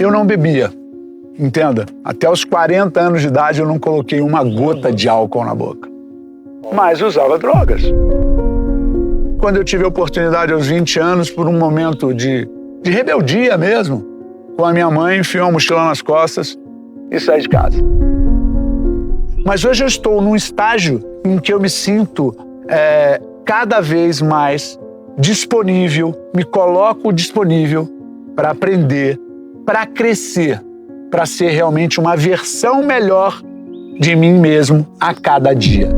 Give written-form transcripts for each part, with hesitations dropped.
Eu não bebia, entenda. Até os 40 anos de idade eu não coloquei uma gota de álcool na boca. Mas usava drogas. Quando eu tive a oportunidade aos 20 anos, por um momento de rebeldia mesmo, com a minha mãe, enfiou uma mochila nas costas e saí de casa. Mas hoje eu estou num estágio em que eu me sinto cada vez mais disponível, me coloco disponível para aprender, para crescer, para ser realmente uma versão melhor de mim mesmo a cada dia.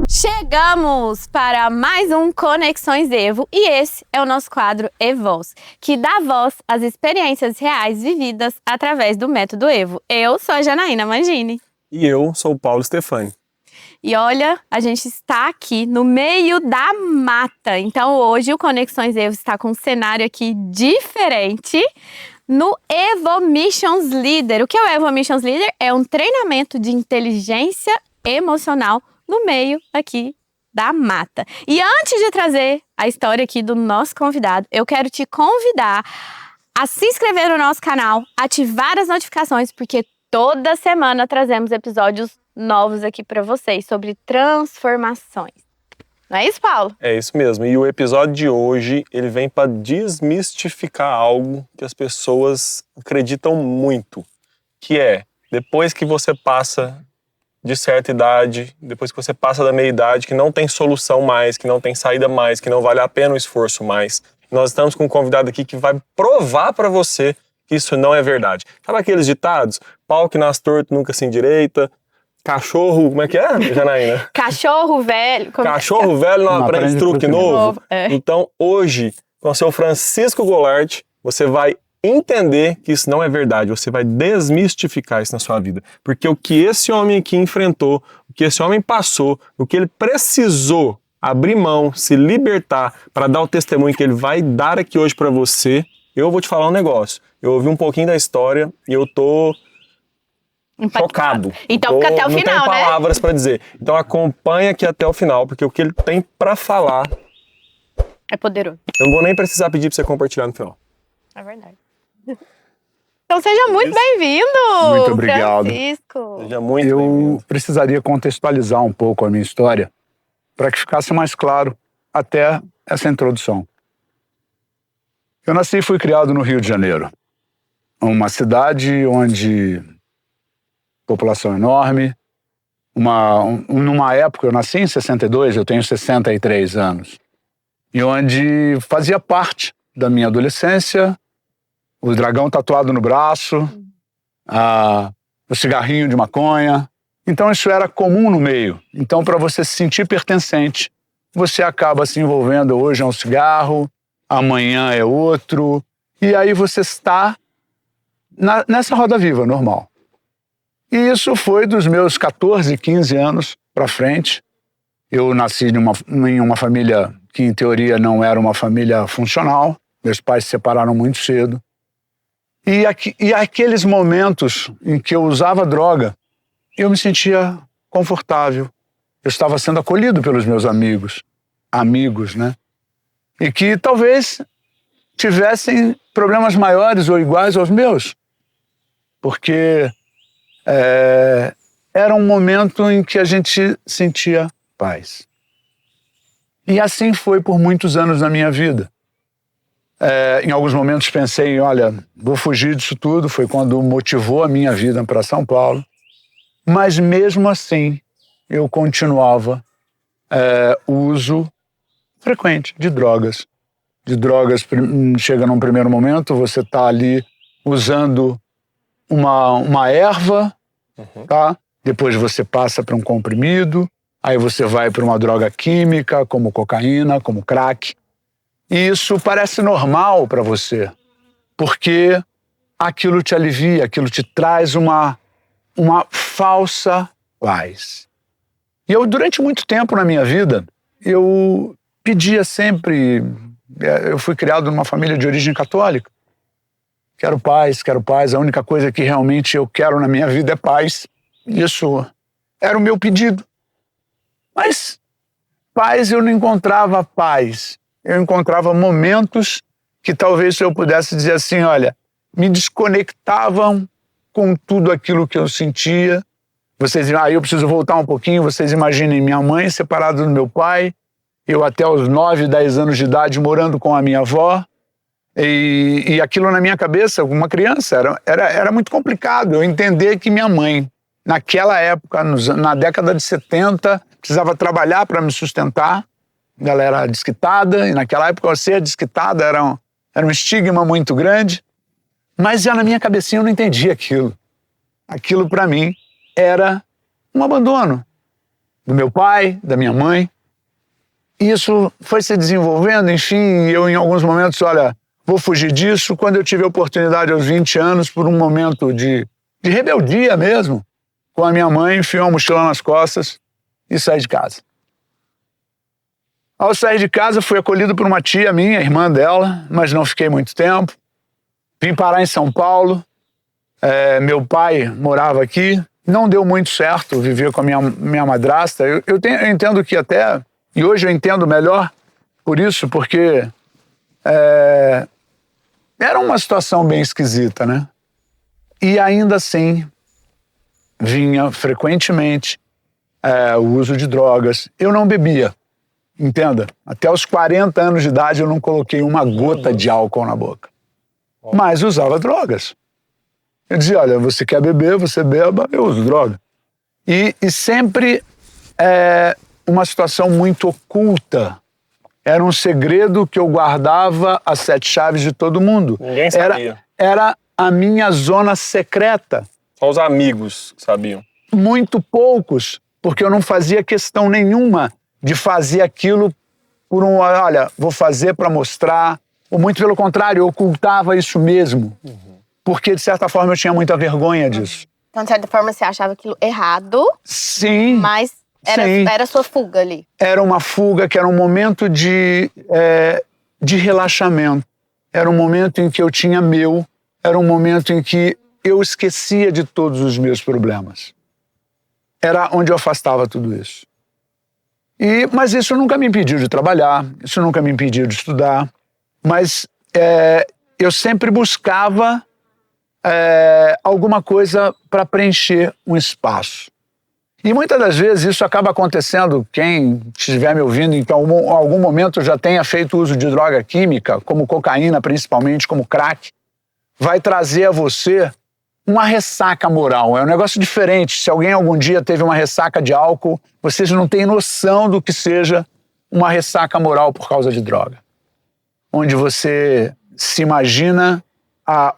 Chegamos para mais um Conexões Evo e esse é o nosso quadro Evoz, que dá voz às experiências reais vividas através do método Evo. Eu sou a Janaína Mangini. E eu sou o Paulo Stefani. E olha, a gente está aqui no meio da mata. Então hoje o Conexões Evo está com um cenário aqui diferente no Evo Missions Leader. O que é o Evo Missions Leader? É um treinamento de inteligência emocional no meio aqui da mata. E antes de trazer a história aqui do nosso convidado, eu quero te convidar a se inscrever no nosso canal, ativar as notificações, porque toda semana trazemos episódios novos aqui para vocês sobre transformações. Não é isso, Paulo? É isso mesmo. E o episódio de hoje, ele vem para desmistificar algo que as pessoas acreditam muito, que é, depois que você passa de certa idade, depois que você passa da meia idade, que não tem solução mais, que não tem saída mais, que não vale a pena o esforço mais. Nós estamos com um convidado aqui que vai provar para você que isso não é verdade. Sabe aqueles ditados? Pau que nasce torto nunca se endireita. Cachorro, como é que é, Janaína? Cachorro velho. Cachorro velho não aprende truque novo. Então, hoje, com o seu Francisco Golart, você vai entender que isso não é verdade. Você vai desmistificar isso na sua vida. Porque o que esse homem aqui enfrentou, o que esse homem passou, o que ele precisou abrir mão, se libertar para dar o testemunho que ele vai dar aqui hoje para você, eu vou te falar um negócio. Eu ouvi um pouquinho da história e eu tô chocado. Então fica até o final, né? Não tem palavras para dizer. Então acompanha aqui até o final, porque o que ele tem para falar é poderoso. Eu não vou nem precisar pedir para você compartilhar no final. É verdade. Então seja muito bem-vindo, Muito obrigado. Francisco. Seja muito bem-vindo. Eu precisaria contextualizar um pouco a minha história para que ficasse mais claro até essa introdução. Eu nasci e fui criado no Rio de Janeiro, uma cidade onde população enorme. Numa época, eu nasci em 62, eu tenho 63 anos, e onde fazia parte da minha adolescência o dragão tatuado no braço, o cigarrinho de maconha. Então isso era comum no meio. Então, para você se sentir pertencente, você acaba se envolvendo. Hoje é um cigarro, amanhã é outro, e aí você está nessa roda viva normal. E isso foi dos meus 14, 15 anos para frente. Eu nasci em uma família que, em teoria, não era uma família funcional. Meus pais se separaram muito cedo. E aqueles momentos em que eu usava droga, eu me sentia confortável. Eu estava sendo acolhido pelos meus amigos, né? E que talvez tivessem problemas maiores ou iguais aos meus. Porque era um momento em que a gente sentia paz. E assim foi por muitos anos na minha vida. Em alguns momentos pensei, olha, vou fugir disso tudo. Foi quando motivou a minha vida para São Paulo. Mas mesmo assim, eu continuava o uso frequente de drogas. Chega num primeiro momento, você está ali usando uma erva, tá? Depois você passa para um comprimido, aí você vai para uma droga química, como cocaína, como crack. E isso parece normal para você, porque aquilo te alivia, aquilo te traz uma falsa paz. E eu, durante muito tempo na minha vida, eu pedia sempre... Eu fui criado numa família de origem católica. Quero paz. A única coisa que realmente eu quero na minha vida é paz. Isso era o meu pedido. Mas paz, eu não encontrava paz. Eu encontrava momentos que talvez eu pudesse dizer assim, olha, me desconectavam com tudo aquilo que eu sentia. Eu preciso voltar um pouquinho. Vocês imaginem minha mãe separada do meu pai, eu até os 9, 10 anos de idade morando com a minha avó, e aquilo na minha cabeça, uma criança, era muito complicado eu entender que minha mãe, naquela época, na década de 70, precisava trabalhar para me sustentar. Ela era desquitada, e naquela época ser desquitada era um estigma muito grande, mas já na minha cabecinha eu não entendia aquilo. Aquilo para mim era um abandono do meu pai, da minha mãe. Isso foi se desenvolvendo, enfim, eu em alguns momentos, olha, vou fugir disso. Quando eu tive a oportunidade aos 20 anos, por um momento de rebeldia mesmo, com a minha mãe, enfiei uma mochila nas costas e saí de casa. Ao sair de casa, fui acolhido por uma tia minha, irmã dela, mas não fiquei muito tempo. Vim parar em São Paulo. Meu pai morava aqui. Não deu muito certo viver com a minha madrasta. Eu entendo que até... E hoje eu entendo melhor por isso, porque era uma situação bem esquisita, né? E ainda assim, vinha frequentemente o uso de drogas. Eu não bebia. Entenda, até os 40 anos de idade eu não coloquei uma gota de álcool na boca. Mas usava drogas. Eu dizia, olha, você quer beber, você beba, eu uso droga. E sempre uma situação muito oculta. Era um segredo que eu guardava às 7 chaves de todo mundo. Ninguém sabia. Era a minha zona secreta. Só os amigos sabiam. Muito poucos, porque eu não fazia questão nenhuma de fazer aquilo por olha, vou fazer para mostrar, ou muito pelo contrário, eu ocultava isso mesmo, porque de certa forma eu tinha muita vergonha disso. Então, de certa forma, você achava aquilo errado. Sim. Mas era sua fuga ali. Era uma fuga, que era um momento de relaxamento. Era um momento em que eu tinha era um momento em que eu esquecia de todos os meus problemas. Era onde eu afastava tudo isso. Mas isso nunca me impediu de trabalhar, isso nunca me impediu de estudar, mas eu sempre buscava alguma coisa para preencher um espaço. E muitas das vezes isso acaba acontecendo, quem estiver me ouvindo, em algum momento já tenha feito uso de droga química, como cocaína principalmente, como crack, vai trazer a você uma ressaca moral. É um negócio diferente. Se alguém algum dia teve uma ressaca de álcool, vocês não têm noção do que seja uma ressaca moral por causa de droga. Onde você se imagina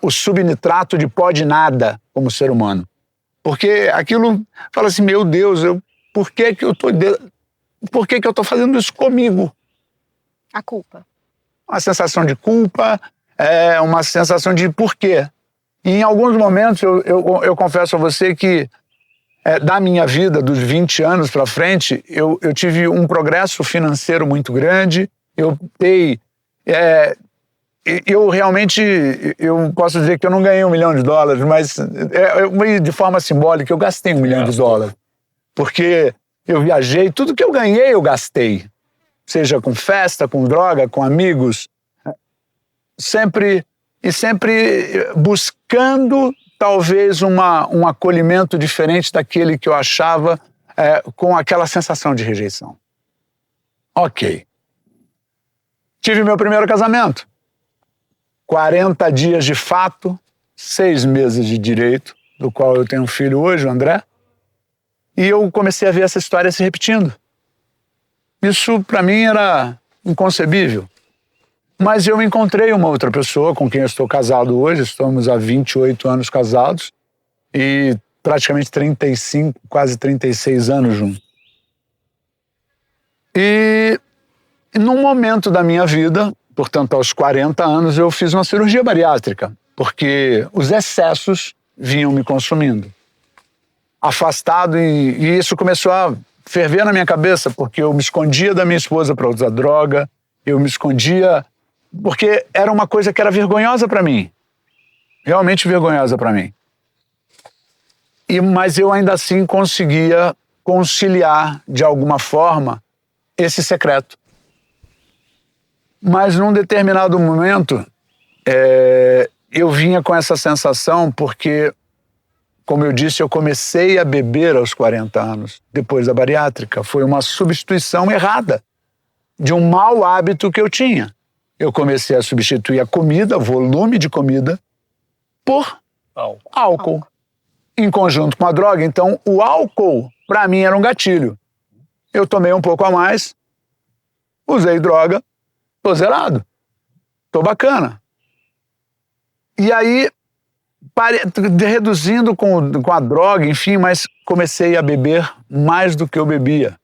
o subnitrato de pó de nada como ser humano. Porque aquilo fala assim, meu Deus, por que que eu tô fazendo isso comigo? A culpa. Uma sensação de culpa, uma sensação de por quê? E em alguns momentos, eu confesso a você que, da minha vida, dos 20 anos para frente, eu tive um progresso financeiro muito grande. Eu realmente, eu posso dizer que eu não ganhei $1 milhão, mas de forma simbólica, eu gastei $1 milhão. Porque eu viajei, tudo que eu ganhei, eu gastei. Seja com festa, com droga, com amigos. Sempre buscando talvez um acolhimento diferente daquele que eu achava com aquela sensação de rejeição. Ok. Tive meu primeiro casamento. 40 dias de fato, 6 meses de direito, do qual eu tenho um filho hoje, o André. E eu comecei a ver essa história se repetindo. Isso para mim era inconcebível. Mas eu encontrei uma outra pessoa com quem eu estou casado hoje, estamos há 28 anos casados e praticamente 35, quase 36 anos juntos. E num momento da minha vida, portanto aos 40 anos, eu fiz uma cirurgia bariátrica, porque os excessos vinham me consumindo. Afastado, e isso começou a ferver na minha cabeça, porque eu me escondia da minha esposa para usar droga, eu me escondia... Porque era uma coisa que era vergonhosa para mim. Realmente vergonhosa para mim. Mas eu ainda assim conseguia conciliar, de alguma forma, esse secreto. Mas num determinado momento, eu vinha com essa sensação porque, como eu disse, eu comecei a beber aos 40 anos, depois da bariátrica. Foi uma substituição errada de um mau hábito que eu tinha. Eu comecei a substituir a comida, volume de comida, por álcool, em conjunto com a droga. Então, o álcool, para mim, era um gatilho. Eu tomei um pouco a mais, usei droga, tô zerado, tô bacana. E aí, reduzindo com a droga, enfim, mas comecei a beber mais do que eu bebia.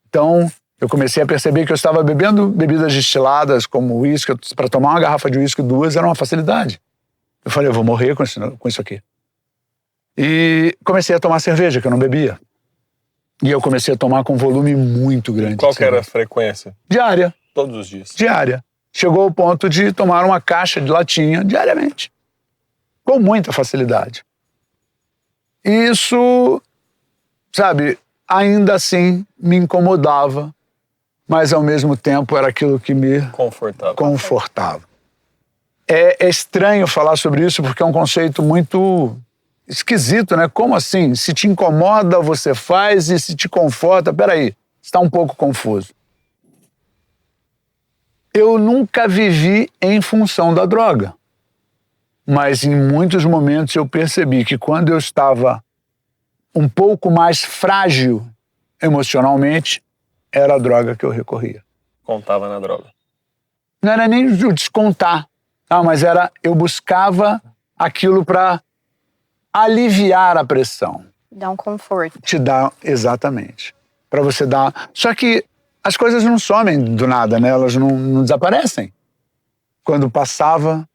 Então, eu comecei a perceber que eu estava bebendo bebidas destiladas, como uísque. Para tomar uma garrafa de uísque, 2, era uma facilidade. Eu falei, eu vou morrer com isso aqui. E comecei a tomar cerveja, que eu não bebia. E eu comecei a tomar com um volume muito grande. Qual que era a frequência? Diária. Todos os dias? Diária. Chegou ao ponto de tomar uma caixa de latinha diariamente. Com muita facilidade. Isso, sabe, ainda assim me incomodava, mas ao mesmo tempo era aquilo que me confortava. É estranho falar sobre isso porque é um conceito muito esquisito, né? Como assim? Se te incomoda, você faz, e se te conforta... Peraí, está um pouco confuso. Eu nunca vivi em função da droga, mas em muitos momentos eu percebi que quando eu estava um pouco mais frágil emocionalmente, era a droga que eu recorria. Contava na droga. Não era nem o descontar, mas eu buscava aquilo para aliviar a pressão. Dá um conforto. Te dá, exatamente. Para você dar... Só que as coisas não somem do nada, né? Elas não desaparecem. Quando passava,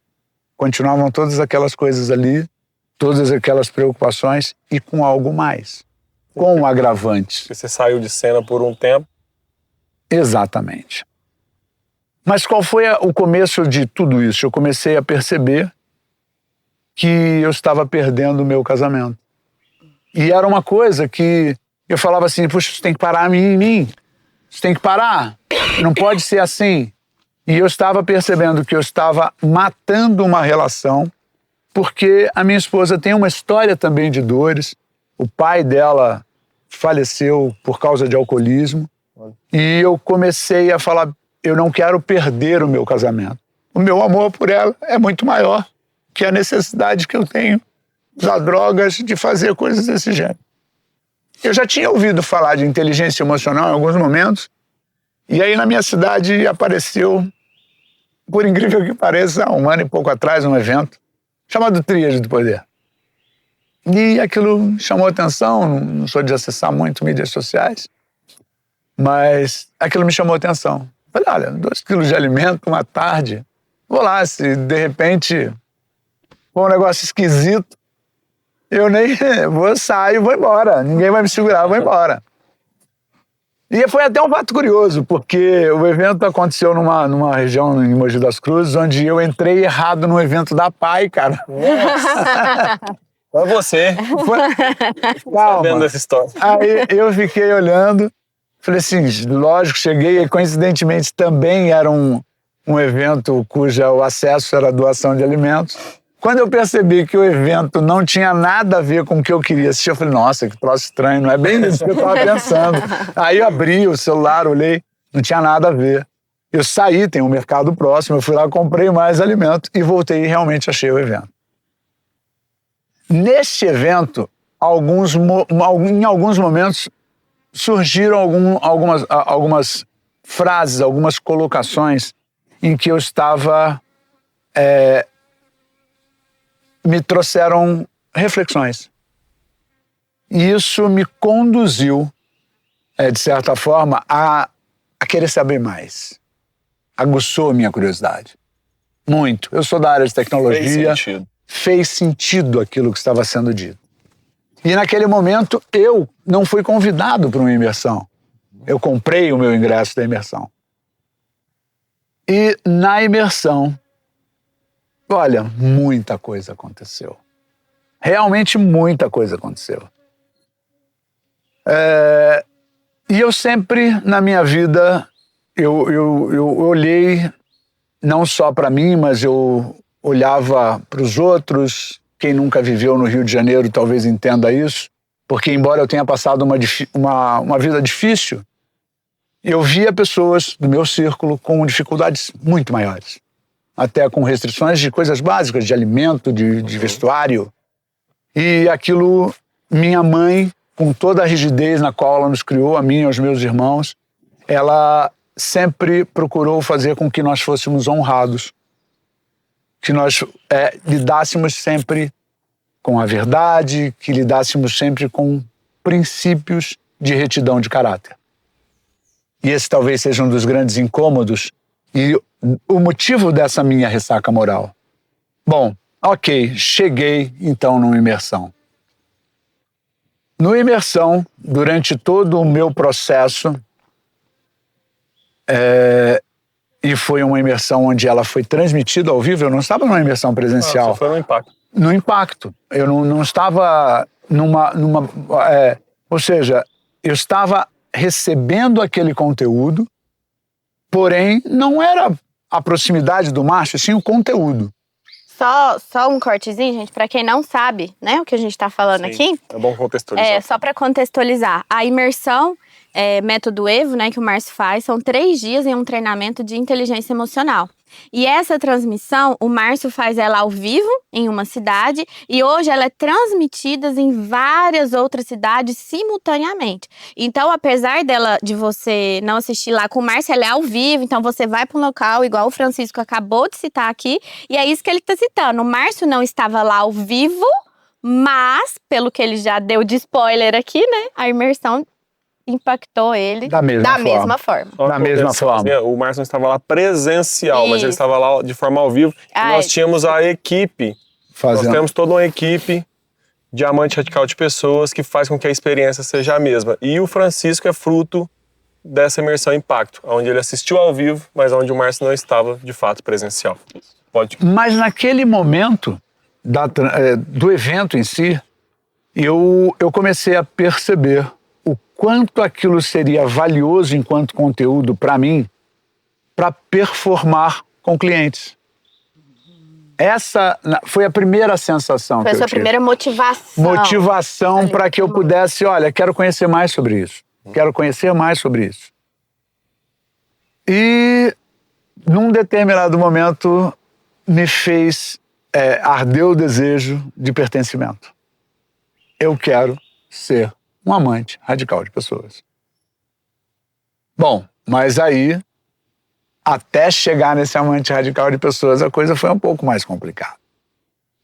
continuavam todas aquelas coisas ali, todas aquelas preocupações e com algo mais. Com agravantes. Você saiu de cena por um tempo. Exatamente. Mas qual foi o começo de tudo isso? Eu comecei a perceber que eu estava perdendo o meu casamento. E era uma coisa que eu falava assim, puxa, isso tem que parar em mim. Isso tem que parar. Não pode ser assim. E eu estava percebendo que eu estava matando uma relação, porque a minha esposa tem uma história também de dores. O pai dela faleceu por causa de alcoolismo. E eu comecei a falar, eu não quero perder o meu casamento. O meu amor por ela é muito maior que a necessidade que eu tenho de usar drogas, de fazer coisas desse gênero. Eu já tinha ouvido falar de inteligência emocional em alguns momentos, e aí na minha cidade apareceu, por incrível que pareça, 1 ano e pouco atrás, um evento chamado Tríade do Poder. E aquilo chamou atenção, não sou de acessar muito mídias sociais, mas aquilo me chamou atenção. Falei, olha, 2 quilos de alimento, uma tarde, vou lá, se de repente for um negócio esquisito, eu nem vou sair, vou embora, ninguém vai me segurar, vou embora. E foi até um fato curioso, porque o evento aconteceu numa região em Mogi das Cruzes, onde eu entrei errado no evento da PAI, cara. Foi você. Calma. Sabendo dessa história. Aí eu fiquei olhando, falei assim, lógico, cheguei e coincidentemente também era um evento cujo o acesso era doação de alimentos. Quando eu percebi que o evento não tinha nada a ver com o que eu queria assistir, eu falei, nossa, que troço estranho, não é bem isso que eu estava pensando. Aí eu abri o celular, olhei, não tinha nada a ver. Eu saí, tem um mercado próximo, eu fui lá, comprei mais alimento e voltei e realmente achei o evento. Neste evento, em alguns momentos, surgiram algumas frases, algumas colocações em que eu estava... me trouxeram reflexões. E isso me conduziu, de certa forma, a querer saber mais. Aguçou a minha curiosidade. Muito. Eu sou da área de tecnologia. Fez sentido aquilo que estava sendo dito. E naquele momento eu não fui convidado para uma imersão. Eu comprei o meu ingresso da imersão. E na imersão, olha, muita coisa aconteceu. Realmente muita coisa aconteceu. E eu sempre, na minha vida, eu olhei não só para mim, mas eu olhava para os outros. Quem nunca viveu no Rio de Janeiro talvez entenda isso, porque embora eu tenha passado uma vida difícil, eu via pessoas do meu círculo com dificuldades muito maiores, até com restrições de coisas básicas, de alimento, de vestuário. E aquilo, minha mãe, com toda a rigidez na qual ela nos criou, a mim e aos meus irmãos, ela sempre procurou fazer com que nós fôssemos honrados, que nós lidássemos sempre com a verdade, que lidássemos sempre com princípios de retidão de caráter. E esse talvez seja um dos grandes incômodos e o motivo dessa minha ressaca moral. Bom, ok, cheguei então numa imersão. No imersão, durante todo o meu processo, e foi uma imersão onde ela foi transmitida ao vivo, eu não estava numa imersão presencial. Só foi no impacto. No impacto. Eu não estava ou seja, eu estava recebendo aquele conteúdo, porém não era a proximidade do Márcio, sim o conteúdo. Só um cortezinho, gente, para quem não sabe, né, o que a gente tá falando aqui. É bom contextualizar. Só para contextualizar. A imersão, método EVO, né, que o Márcio faz, são 3 dias em um treinamento de inteligência emocional. E essa transmissão, o Márcio faz ela ao vivo em uma cidade e hoje ela é transmitida em várias outras cidades simultaneamente. Então, apesar de você não assistir lá com o Márcio, ela é ao vivo, então você vai para um local, igual o Francisco acabou de citar aqui, e é isso que ele está citando. O Márcio não estava lá ao vivo, mas, pelo que ele já deu de spoiler aqui, né, a imersão impactou ele da mesma forma. Da mesma forma. O Márcio não estava lá presencial, mas ele estava lá de forma ao vivo. E nós tínhamos a equipe. Nós temos toda uma equipe Diamante Radical de pessoas que faz com que a experiência seja a mesma. E o Francisco é fruto dessa imersão impacto, onde ele assistiu ao vivo, mas onde o Márcio não estava de fato presencial. Mas naquele momento do evento em si, eu comecei a perceber o quanto aquilo seria valioso enquanto conteúdo para mim, para performar com clientes. Essa foi a primeira sensação que eu tive. Foi a sua primeira motivação. Motivação para que eu pudesse, olha, quero conhecer mais sobre isso. Quero conhecer mais sobre isso. E, num determinado momento, me fez arder o desejo de pertencimento. Eu quero ser um amante radical de pessoas. Bom, mas aí, até chegar nesse amante radical de pessoas, a coisa foi um pouco mais complicada.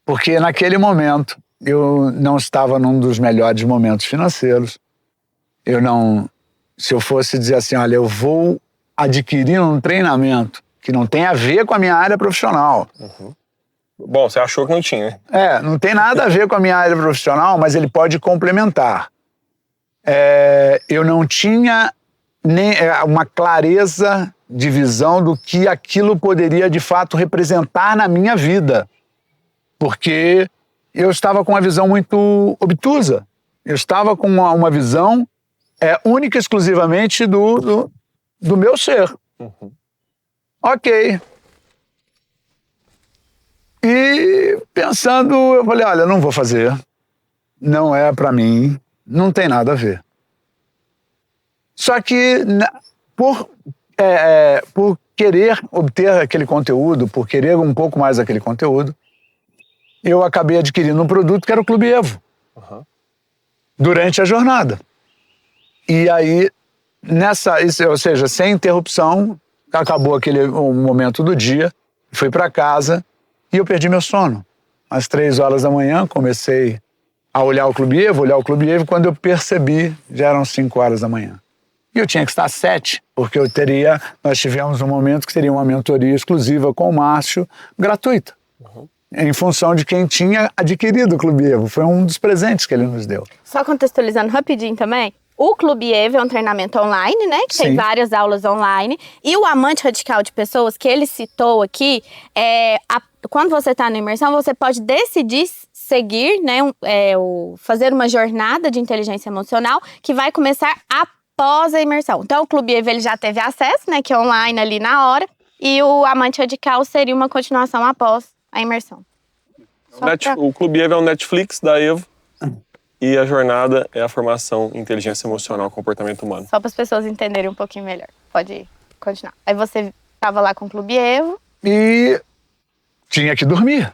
Porque naquele momento, eu não estava num dos melhores momentos financeiros. Se eu fosse dizer assim, olha, eu vou adquirir um treinamento que não tem a ver com a minha área profissional. Uhum. Bom, você achou que não tinha, né? Não tem nada a ver com a minha área profissional, mas ele pode complementar. Eu não tinha nem uma clareza de visão do que aquilo poderia de fato representar na minha vida, porque eu estava com uma visão muito obtusa. Eu estava com uma visão única e exclusivamente do meu ser. Uhum. Ok. E pensando, eu falei, olha, não vou fazer, não é para mim, não tem nada a ver. Só que por querer obter aquele conteúdo, por querer um pouco mais daquele conteúdo, eu acabei adquirindo um produto que era o Clube Evo. Uhum. Durante a jornada. E aí, ou seja, sem interrupção, acabou o momento do dia, fui para casa e eu perdi meu sono. Às 3 horas da manhã, comecei a olhar o Clube Evo, quando eu percebi, já eram 5 horas da manhã. E eu tinha que estar às 7, porque nós tivemos um momento que seria uma mentoria exclusiva com o Márcio, gratuita. Uhum. Em função de quem tinha adquirido o Clube Evo. Foi um dos presentes que ele nos deu. Só contextualizando rapidinho também, o Clube Evo é um treinamento online, né? Que Sim. tem várias aulas online. E o Amante Radical de Pessoas, que ele citou aqui, quando você está na imersão, você pode decidir seguir, né? Fazer uma jornada de inteligência emocional que vai começar após a imersão. Então, o Clube Evo ele já teve acesso, né? Que é online ali na hora. E o Amante Radical seria uma continuação após a imersão. O Clube Evo é o Netflix da Evo. E a jornada é a formação em inteligência emocional e comportamento humano. Só para as pessoas entenderem um pouquinho melhor. Pode continuar. Aí você estava lá com o Clube Evo. E tinha que dormir.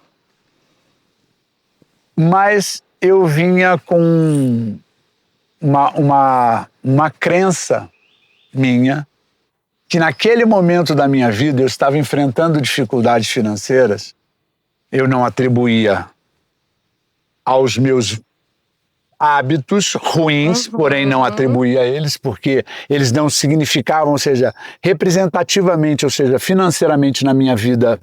Mas eu vinha com uma crença minha que naquele momento da minha vida eu estava enfrentando dificuldades financeiras. Eu não atribuía aos meus hábitos ruins, porém não atribuía a eles, porque eles não significavam, ou seja, representativamente, ou seja, financeiramente na minha vida,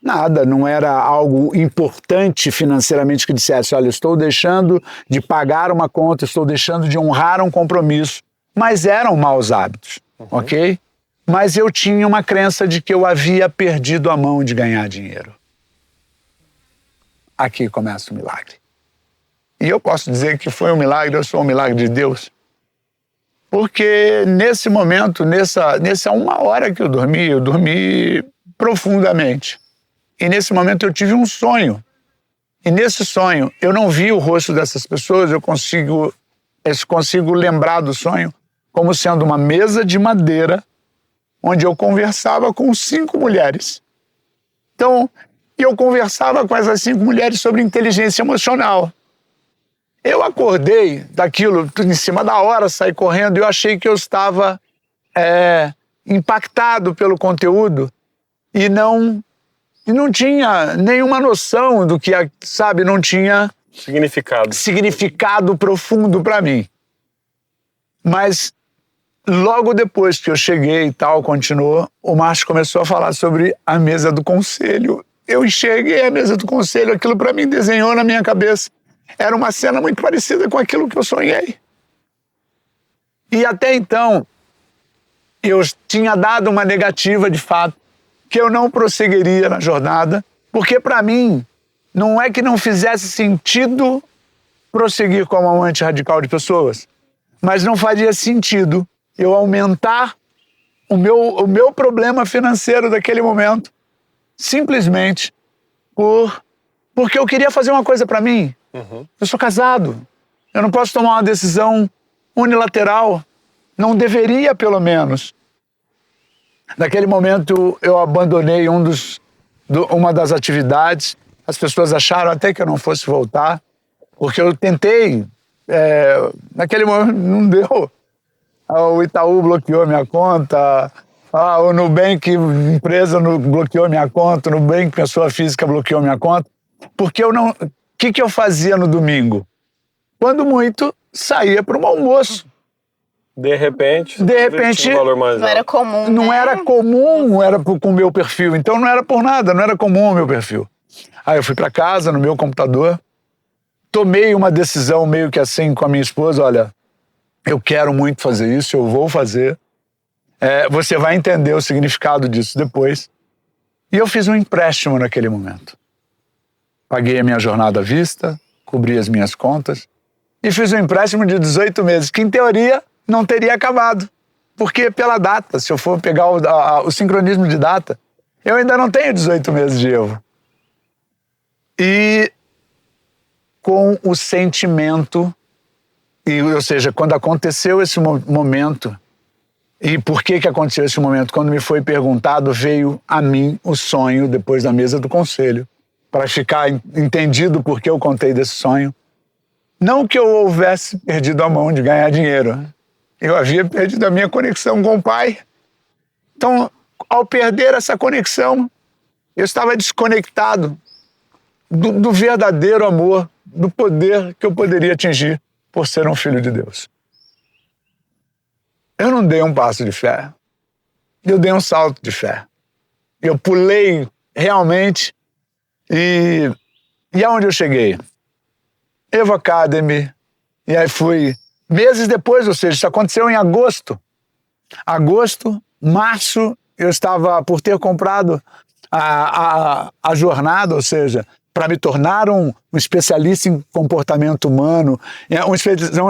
nada, não era algo importante financeiramente que dissesse, olha, estou deixando de pagar uma conta, estou deixando de honrar um compromisso, mas eram maus hábitos, ok? Mas eu tinha uma crença de que eu havia perdido a mão de ganhar dinheiro. Aqui começa o milagre. E eu posso dizer que foi um milagre, eu sou um milagre de Deus. Porque nesse momento, nessa 1 hora que eu dormi profundamente. E nesse momento eu tive um sonho. E nesse sonho, eu não vi o rosto dessas pessoas, eu consigo lembrar do sonho como sendo uma mesa de madeira onde eu conversava com 5 mulheres. Então, eu conversava com essas 5 mulheres sobre inteligência emocional. Eu acordei daquilo, em cima da hora, saí correndo e eu achei que eu estava impactado pelo conteúdo e não tinha nenhuma noção do que, sabe, não tinha significado profundo para mim. Mas logo depois que eu cheguei e tal, continuou, o Márcio começou a falar sobre a mesa do conselho. Eu enxerguei a mesa do conselho, aquilo para mim desenhou na minha cabeça. Era uma cena muito parecida com aquilo que eu sonhei. E até então, eu tinha dado uma negativa de fato, que eu não prosseguiria na jornada, porque para mim, não é que não fizesse sentido prosseguir como amante radical de pessoas, mas não faria sentido eu aumentar o meu problema financeiro daquele momento, simplesmente porque eu queria fazer uma coisa para mim. Eu sou casado, eu não posso tomar uma decisão unilateral, não deveria pelo menos. Naquele momento eu abandonei uma das atividades, as pessoas acharam até que eu não fosse voltar, porque eu tentei, naquele momento não deu. O Itaú bloqueou minha conta, o Nubank, empresa bloqueou minha conta, o Nubank, pessoa física, bloqueou minha conta, porque eu não... O que eu fazia no domingo? Quando muito, saía para um almoço. De repente, um valor mais alto. Não era comum, né? Não era comum, era com o meu perfil. Então não era por nada, não era comum o meu perfil. Aí eu fui para casa, no meu computador, tomei uma decisão meio que assim com a minha esposa, olha, eu quero muito fazer isso, eu vou fazer. Você vai entender o significado disso depois. E eu fiz um empréstimo naquele momento. Paguei a minha jornada à vista, cobri as minhas contas e fiz um empréstimo de 18 meses, que em teoria não teria acabado. Porque pela data, se eu for pegar o sincronismo de data, eu ainda não tenho 18 meses de Evo. E com o sentimento, ou seja, quando aconteceu esse momento, e por que aconteceu esse momento? Quando me foi perguntado, veio a mim o sonho depois da mesa do conselho, para ficar entendido por que eu contei desse sonho. Não que eu houvesse perdido a mão de ganhar dinheiro. Eu havia perdido a minha conexão com o Pai. Então, ao perder essa conexão, eu estava desconectado do verdadeiro amor, do poder que eu poderia atingir por ser um filho de Deus. Eu não dei um passo de fé. Eu dei um salto de fé. Eu pulei realmente. E aonde eu cheguei? Evo Academy. E aí fui meses depois, ou seja, isso aconteceu em agosto. Março, eu estava por ter comprado a jornada, ou seja, para me tornar um especialista em comportamento humano, um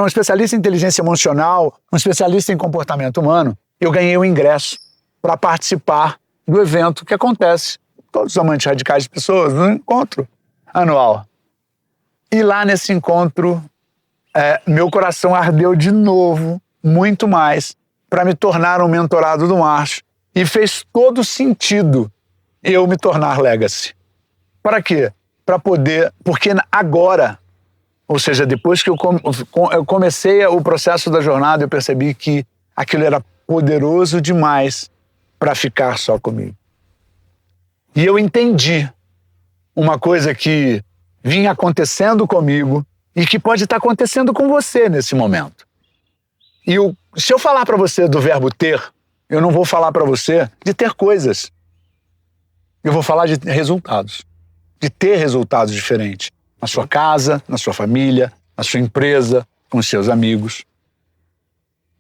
especialista em inteligência emocional, um especialista em comportamento humano. Eu ganhei o ingresso para participar do evento que acontece todos os amantes radicais de pessoas, num encontro anual. E lá nesse encontro, meu coração ardeu de novo, muito mais, para me tornar um mentorado do Márcio. E fez todo sentido eu me tornar Legacy. Para quê? Para poder... Porque agora, ou seja, depois que eu comecei o processo da jornada, eu percebi que aquilo era poderoso demais para ficar só comigo. E eu entendi uma coisa que vinha acontecendo comigo e que pode estar acontecendo com você nesse momento. E se eu falar para você do verbo ter, eu não vou falar para você de ter coisas. Eu vou falar de resultados. De ter resultados diferentes. Na sua casa, na sua família, na sua empresa, com os seus amigos.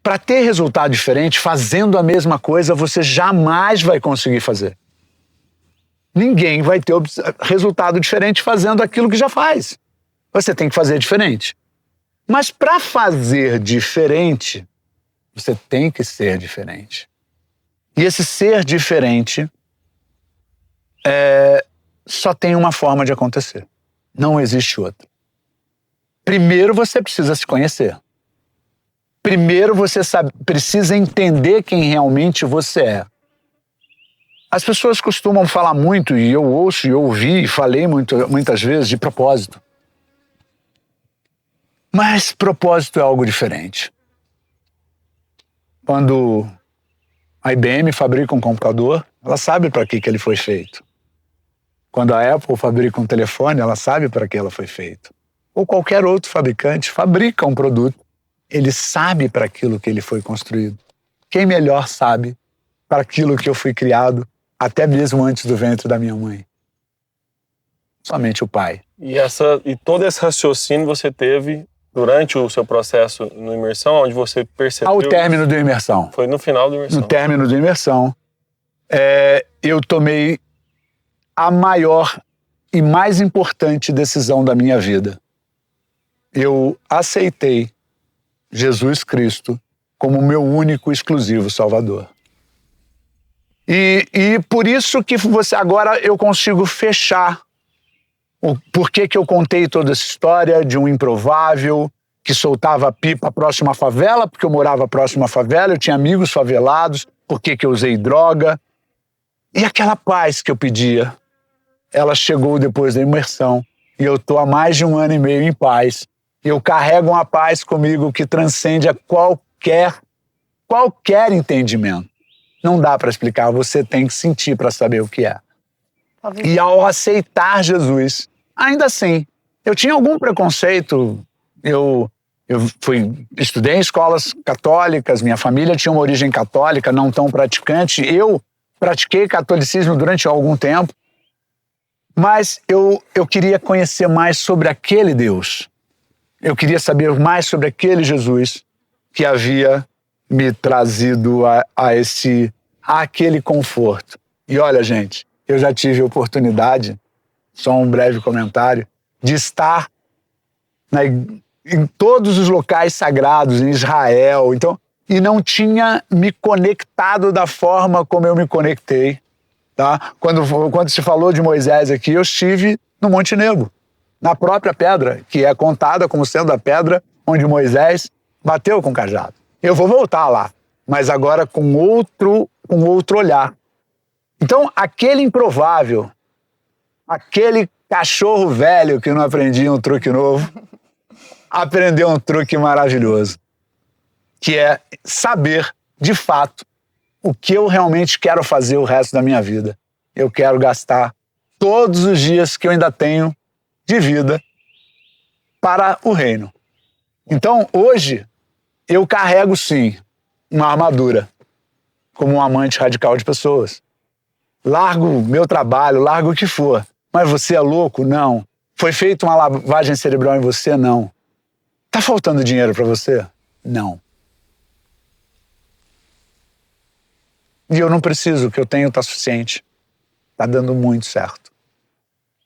Para ter resultado diferente, fazendo a mesma coisa, você jamais vai conseguir fazer. Ninguém vai ter resultado diferente fazendo aquilo que já faz. Você tem que fazer diferente. Mas para fazer diferente, você tem que ser diferente. E esse ser diferente só tem uma forma de acontecer. Não existe outra. Primeiro você precisa se conhecer. Primeiro você precisa entender quem realmente você é. As pessoas costumam falar muito, e eu ouço, e eu ouvi, e falei muitas vezes, de propósito. Mas propósito é algo diferente. Quando a IBM fabrica um computador, ela sabe para que ele foi feito. Quando a Apple fabrica um telefone, ela sabe para que ela foi feito. Ou qualquer outro fabricante fabrica um produto, ele sabe para aquilo que ele foi construído. Quem melhor sabe para aquilo que eu fui criado, até mesmo antes do ventre da minha mãe? Somente o Pai. E todo esse raciocínio você teve durante o seu processo no Imersão, onde você percebeu... Ao término da imersão. Foi no final da Imersão. No término da imersão, eu tomei a maior e mais importante decisão da minha vida. Eu aceitei Jesus Cristo como meu único e exclusivo Salvador. E por isso que agora eu consigo fechar o porquê que eu contei toda essa história de um improvável que soltava pipa próximo à favela, porque eu morava próximo à favela, eu tinha amigos favelados, porquê que eu usei droga. E aquela paz que eu pedia, ela chegou depois da imersão. E eu estou há mais de 1 ano e meio em paz. Eu carrego uma paz comigo que transcende a qualquer entendimento. Não dá para explicar, você tem que sentir para saber o que é. E ao aceitar Jesus, ainda assim, eu tinha algum preconceito. Eu estudei em escolas católicas, minha família tinha uma origem católica, não tão praticante. Eu pratiquei catolicismo durante algum tempo, mas eu queria conhecer mais sobre aquele Deus. Eu queria saber mais sobre aquele Jesus que havia me trazido àquele conforto. E olha, gente, eu já tive a oportunidade, só um breve comentário, de estar em todos os locais sagrados, em Israel, e não tinha me conectado da forma como eu me conectei. Tá? Quando se falou de Moisés aqui, eu estive no Monte Nebo, na própria pedra, que é contada como sendo a pedra onde Moisés bateu com o cajado. Eu vou voltar lá, mas agora com outro olhar. Então, aquele improvável, aquele cachorro velho que não aprendia um truque novo, aprendeu um truque maravilhoso, que é saber, de fato, o que eu realmente quero fazer o resto da minha vida. Eu quero gastar todos os dias que eu ainda tenho de vida para o reino. Então, hoje, eu carrego, sim, uma armadura, como um amante radical de pessoas. Largo meu trabalho, largo o que for. Mas você é louco? Não. Foi feita uma lavagem cerebral em você? Não. Tá faltando dinheiro para você? Não. E eu não preciso, o que eu tenho está suficiente. Está dando muito certo.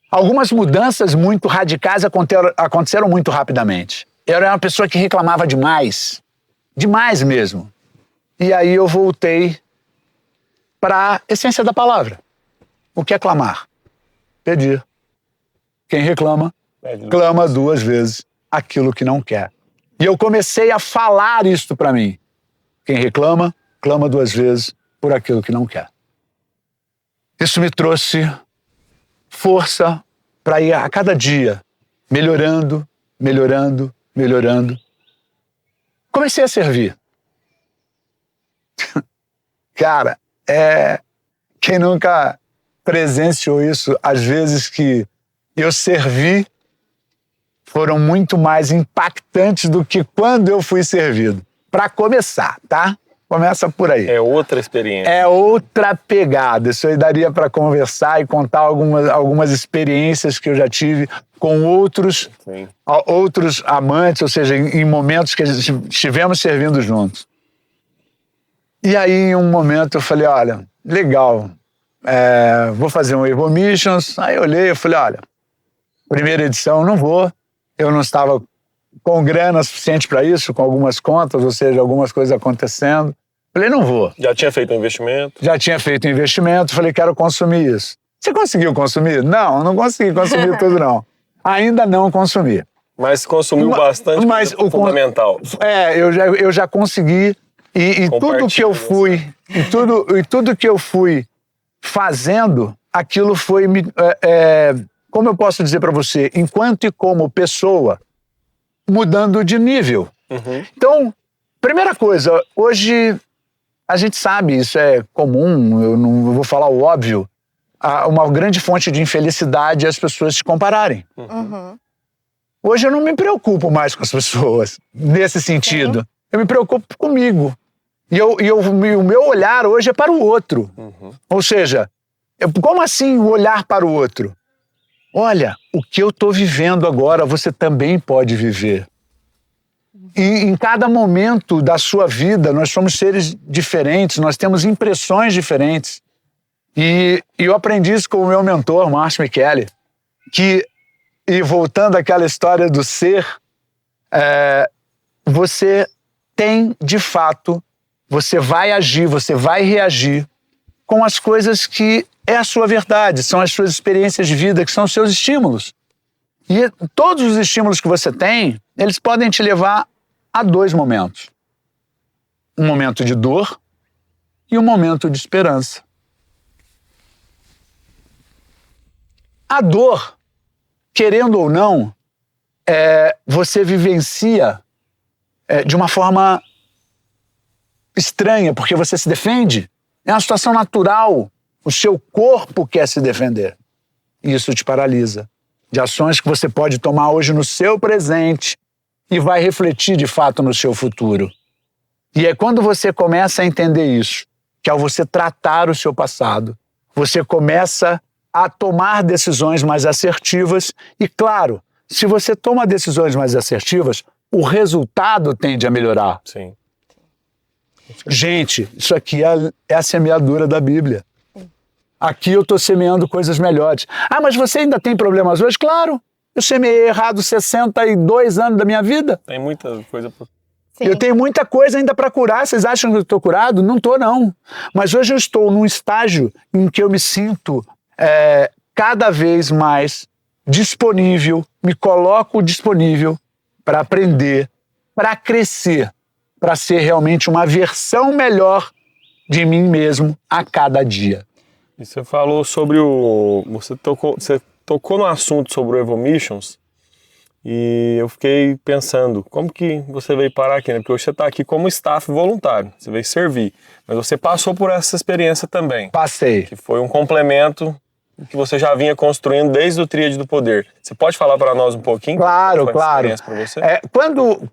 Algumas mudanças muito radicais aconteceram muito rapidamente. Eu era uma pessoa que reclamava demais. Demais mesmo. E aí eu voltei para a essência da palavra. O que é clamar? Pedir. Quem reclama, Pede clama 2 vezes aquilo que não quer. E eu comecei a falar isto para mim. Quem reclama, clama 2 vezes por aquilo que não quer. Isso me trouxe força para ir a cada dia melhorando, melhorando, melhorando. Comecei a servir. Cara, quem nunca presenciou isso, às vezes que eu servi, foram muito mais impactantes do que quando eu fui servido. Para começar, tá? Começa por aí. É outra experiência. É outra pegada. Isso aí daria para conversar e contar algumas experiências que eu já tive com outros amantes, ou seja, em momentos que estivemos servindo juntos. E aí, em um momento, eu falei, olha, legal, vou fazer um Evo Missions. Aí eu olhei e falei, olha, primeira edição não vou, eu não estava com grana suficiente para isso, com algumas contas, ou seja, algumas coisas acontecendo. Falei, não vou. Já tinha feito um investimento? Já tinha feito um investimento, falei, quero consumir isso. Você conseguiu consumir? Não consegui consumir tudo, não. Ainda não consumi. Mas consumiu bastante, mas o fundamental. Eu já consegui, e tudo que eu fui, e tudo que eu fui fazendo, aquilo foi, como eu posso dizer para você, enquanto e como pessoa, mudando de nível. Uhum. Então, primeira coisa, hoje a gente sabe, isso é comum, eu não vou falar o óbvio, uma grande fonte de infelicidade é as pessoas se compararem. Uhum. Hoje eu não me preocupo mais com as pessoas, nesse sentido. Sim. Eu me preocupo comigo. E o meu olhar hoje é para o outro. Uhum. Ou seja, como assim olhar para o outro? Olha, o que eu estou vivendo agora, você também pode viver. E em cada momento da sua vida, nós somos seres diferentes, nós temos impressões diferentes. E eu aprendi isso com o meu mentor, Márcio Michele, e voltando àquela história do ser, você tem, de fato, você vai agir, você vai reagir com as coisas que é a sua verdade, são as suas experiências de vida, que são os seus estímulos. E todos os estímulos que você tem, eles podem te levar a 2 momentos. Um momento de dor e um momento de esperança. A dor, querendo ou não, você vivencia de uma forma estranha, porque você se defende. É uma situação natural. O seu corpo quer se defender. E isso te paralisa. De ações que você pode tomar hoje no seu presente e vai refletir de fato no seu futuro. E é quando você começa a entender isso, que ao você tratar o seu passado, você começa a tomar decisões mais assertivas e, claro, se você toma decisões mais assertivas, o resultado tende a melhorar. Sim. Gente, isso aqui é a semeadura da Bíblia. Aqui eu estou semeando coisas melhores. Ah, mas você ainda tem problemas hoje? Claro, eu semeei errado 62 anos da minha vida. Tem muita coisa por... Sim. Eu tenho muita coisa ainda para curar. Vocês acham que eu estou curado? Não estou, não. Mas hoje eu estou num estágio em que eu me sinto cada vez mais disponível, me coloco disponível para aprender, para crescer, para ser realmente uma versão melhor de mim mesmo a cada dia. E você falou sobre você tocou no assunto sobre o Evo Missions e eu fiquei pensando, como que você veio parar aqui, né? Porque hoje você está aqui como staff voluntário, você veio servir, mas você passou por essa experiência também. Passei. Que foi um complemento que você já vinha construindo desde o Tríade do Poder. Você pode falar para nós um pouquinho? Claro, claro. Você?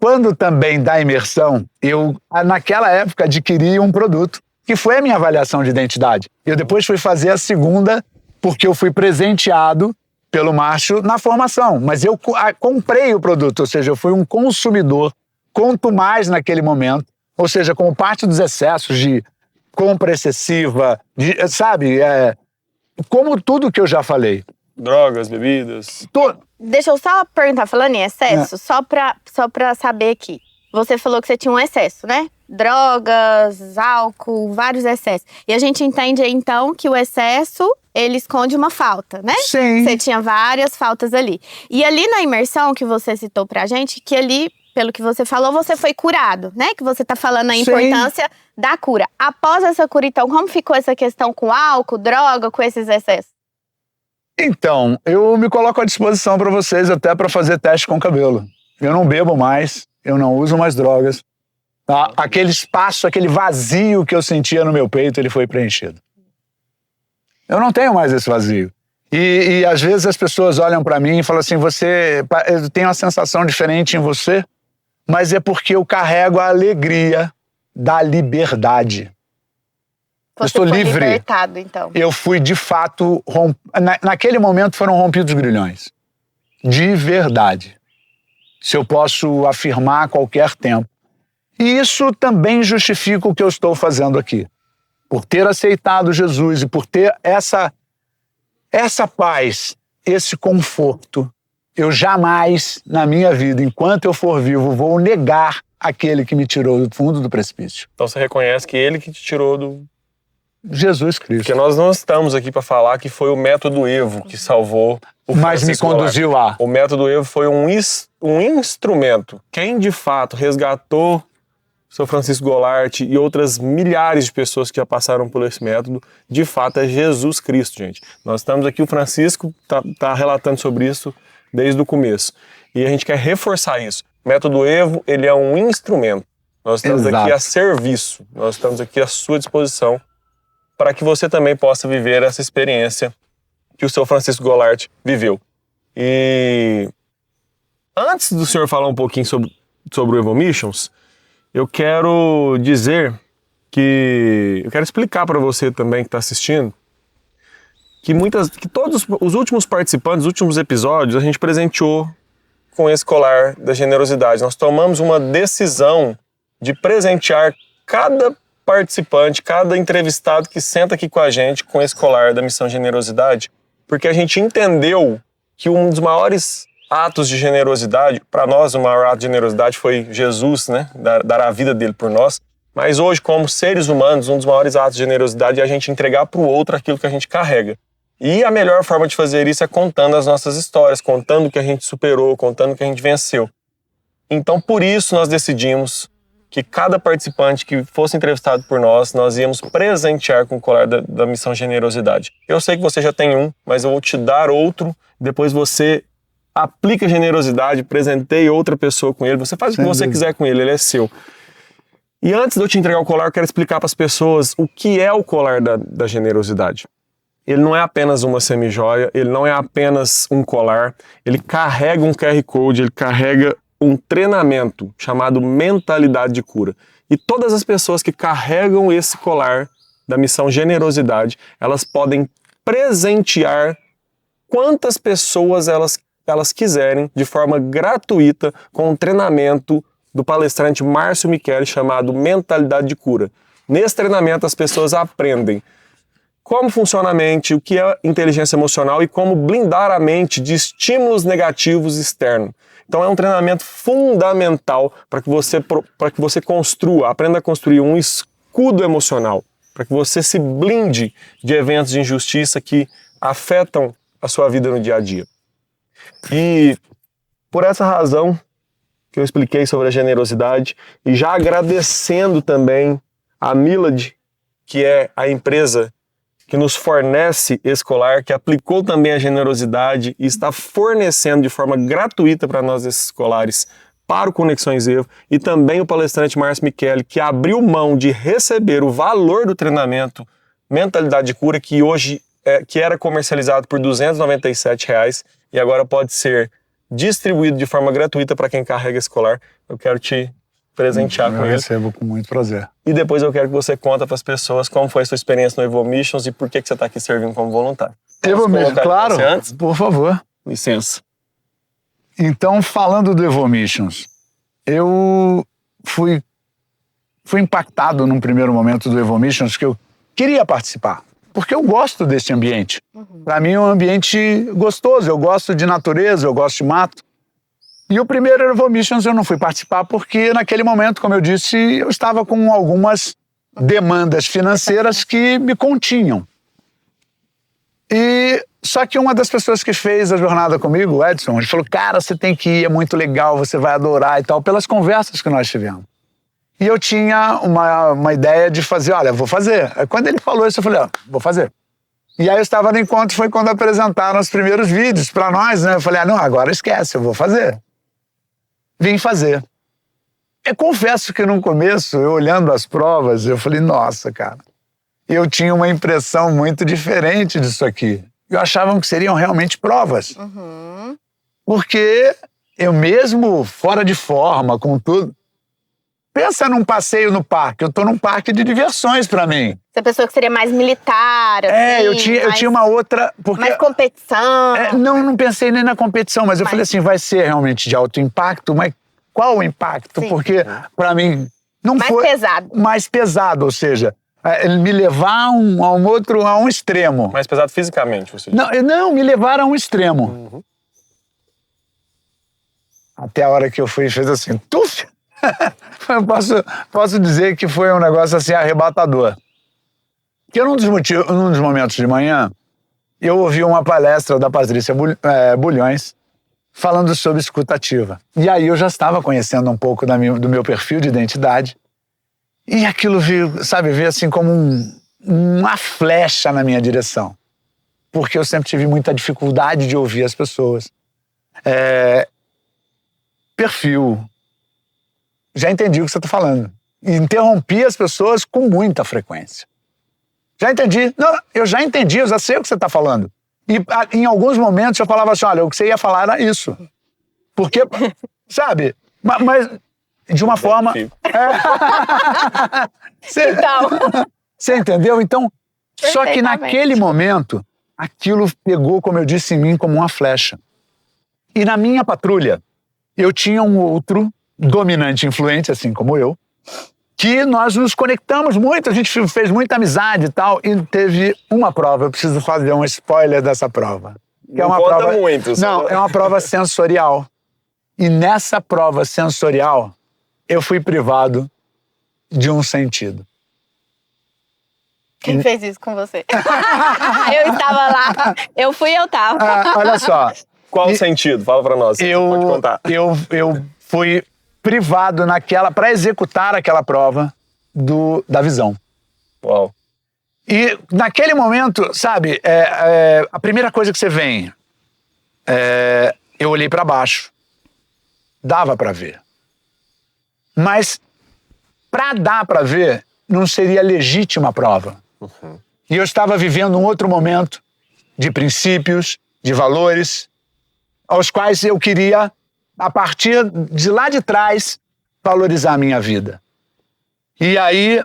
Quando também da imersão, eu, naquela época, adquiri um produto, que foi a minha avaliação de identidade. Eu depois fui fazer a segunda, porque eu fui presenteado pelo Márcio na formação. Mas eu comprei o produto, ou seja, eu fui um consumidor, quanto mais naquele momento, ou seja, como parte dos excessos de compra excessiva, como tudo que eu já falei. Drogas, bebidas. Deixa eu só perguntar, falando em excesso, só pra saber aqui. Você falou que você tinha um excesso, né? drogas, álcool, vários excessos. E a gente entende, então, que o excesso, ele esconde uma falta, né? Sim. Você tinha várias faltas ali. E ali na imersão que você citou pra gente, que ali, pelo que você falou, você foi curado, né? Que você tá falando a importância da cura. Após essa cura, então, como ficou essa questão com álcool, droga, com esses excessos? Então, eu me coloco à disposição para vocês até para fazer teste com cabelo. Eu não bebo mais, eu não uso mais drogas. Tá? Aquele espaço, aquele vazio que eu sentia no meu peito, ele foi preenchido. Eu não tenho mais esse vazio. E às vezes as pessoas olham para mim e falam assim, eu tenho uma sensação diferente em você, mas é porque eu carrego a alegria da liberdade. Eu estou livre. Libertado, então. Eu fui, de fato, naquele momento foram rompidos grilhões. De verdade. Se eu posso afirmar a qualquer tempo. E isso também justifica o que eu estou fazendo aqui. Por ter aceitado Jesus e por ter essa paz, esse conforto, eu jamais, na minha vida, enquanto eu for vivo, vou negar aquele que me tirou do fundo do precipício. Então você reconhece que ele que te tirou do... Jesus Cristo. Porque nós não estamos aqui para falar que foi o método Evo que salvou o Mas me Francisco conduziu Goulart. lá. O método Evo foi um instrumento. Quem de fato resgatou o seu Francisco Goulart e outras milhares de pessoas que já passaram por esse método, de fato é Jesus Cristo, gente. Nós estamos aqui, o Francisco tá relatando sobre isso desde o começo. E a gente quer reforçar isso. O método Evo, ele é um instrumento. Nós estamos aqui a serviço. Nós estamos aqui à sua disposição para que você também possa viver essa experiência que o seu Francisco Goulart viveu. E antes do senhor falar um pouquinho sobre o Evo Missions, eu quero dizer que... Eu quero explicar para você também que está assistindo que todos os últimos participantes, os últimos episódios, a gente presenteou com esse colar da generosidade. Nós tomamos uma decisão de presentear cada participante, cada entrevistado que senta aqui com a gente com esse colar da Missão Generosidade, porque a gente entendeu que um dos maiores atos de generosidade, para nós o maior ato de generosidade foi Jesus, né, dar a vida dele por nós, mas hoje como seres humanos, um dos maiores atos de generosidade é a gente entregar para o outro aquilo que a gente carrega. E a melhor forma de fazer isso é contando as nossas histórias, contando o que a gente superou, contando o que a gente venceu. Então por isso nós decidimos que cada participante que fosse entrevistado por nós íamos presentear com o colar da Missão Generosidade. Eu sei que você já tem um, mas eu vou te dar outro, depois você aplica generosidade, presenteie outra pessoa com ele, você faz o que você quiser com ele, ele é seu. E antes de eu te entregar o colar, eu quero explicar para as pessoas o que é o colar da generosidade. Ele não é apenas uma semijoia, ele não é apenas um colar, ele carrega um QR Code, ele carrega um treinamento chamado Mentalidade de Cura. E todas as pessoas que carregam esse colar da Missão Generosidade, elas podem presentear quantas pessoas elas quiserem de forma gratuita com um treinamento do palestrante Márcio Micheli chamado Mentalidade de Cura. Nesse treinamento as pessoas aprendem como funciona a mente, o que é inteligência emocional e como blindar a mente de estímulos negativos externos. Então é um treinamento fundamental para que você construa, aprenda a construir um escudo emocional, para que você se blinde de eventos de injustiça que afetam a sua vida no dia a dia. E por essa razão que eu expliquei sobre a generosidade, e já agradecendo também a Milad, que é a empresa que nos fornece esse colar, que aplicou também a generosidade e está fornecendo de forma gratuita para nós esses colares para o Conexões Evo, e também o palestrante Márcio Micheli, que abriu mão de receber o valor do treinamento Mentalidade de Cura, que hoje que era comercializado por R$ 297 e agora pode ser distribuído de forma gratuita para quem carrega esse colar. Eu quero te presentear com ele. Eu recebo com muito prazer. E depois eu quero que você conta para as pessoas como foi a sua experiência no Evo Missions e por que você está aqui servindo como voluntário. Evo Missions, claro, por favor. Licença. Então, falando do Evo Missions, eu fui impactado num primeiro momento do Evo Missions que eu queria participar, porque eu gosto desse ambiente. Para mim é um ambiente gostoso, eu gosto de natureza, eu gosto de mato. E o primeiro Evo Missions eu não fui participar porque naquele momento, como eu disse, eu estava com algumas demandas financeiras que me continham. E só que uma das pessoas que fez a jornada comigo, o Edson, ele falou, cara, você tem que ir, é muito legal, você vai adorar e tal, pelas conversas que nós tivemos. E eu tinha uma ideia de fazer, olha, vou fazer. Aí, quando ele falou isso, eu falei, vou fazer. E aí eu estava no encontro, foi quando apresentaram os primeiros vídeos para nós, né? Eu falei, não, agora esquece, eu vou fazer. Vim fazer. Eu confesso que no começo, eu olhando as provas, eu falei, nossa, cara, eu tinha uma impressão muito diferente disso aqui. Eu achava que seriam realmente provas. Porque eu mesmo, fora de forma, com tudo... Pensa num passeio no parque. Eu tô num parque de diversões pra mim. Você pensou que seria mais militar, assim, eu tinha uma outra... Porque, mais competição. não pensei nem na competição, mas eu falei assim, vai ser realmente de alto impacto, mas qual o impacto? Sim. Porque, pra mim, não mais foi... pesado. Mais pesado, ou seja, me levar a um extremo. Mais pesado fisicamente, você diz. Não, me levaram a um extremo. Até a hora que eu fui e fez assim, tuf! Eu posso dizer que foi um negócio assim arrebatador. Porque num dos momentos de manhã, eu ouvi uma palestra da Patrícia Bulhões falando sobre escutativa. E aí eu já estava conhecendo um pouco do meu perfil de identidade. E aquilo veio assim como uma flecha na minha direção. Porque eu sempre tive muita dificuldade de ouvir as pessoas. Perfil. Já entendi o que você está falando. Interrompi as pessoas com muita frequência. Já entendi. Não, eu já entendi, eu já sei o que você está falando. E em alguns momentos eu falava assim, olha, o que você ia falar era isso. Porque, sabe? Mas de uma forma... Você entendeu? Então, só que naquele momento, aquilo pegou, como eu disse, em mim como uma flecha. E na minha patrulha, eu tinha um outro dominante influente, assim como eu, que nós nos conectamos muito, a gente fez muita amizade e tal, e teve uma prova, eu preciso fazer um spoiler dessa prova. Que é uma prova muito. Não, é uma prova sensorial. E nessa prova sensorial, eu fui privado de um sentido. Quem fez isso com você? Eu estava lá. Eu tava. Olha só. Qual o sentido? Fala pra nós. Pode contar. Eu fui privado para executar aquela prova da visão. Uau. E naquele momento, sabe, a primeira coisa que você vem, eu olhei para baixo. Dava para ver. Mas para dar para ver, não seria legítima a prova. E eu estava vivendo um outro momento de princípios, de valores, aos quais eu queria, a partir de lá de trás, valorizar a minha vida. E aí,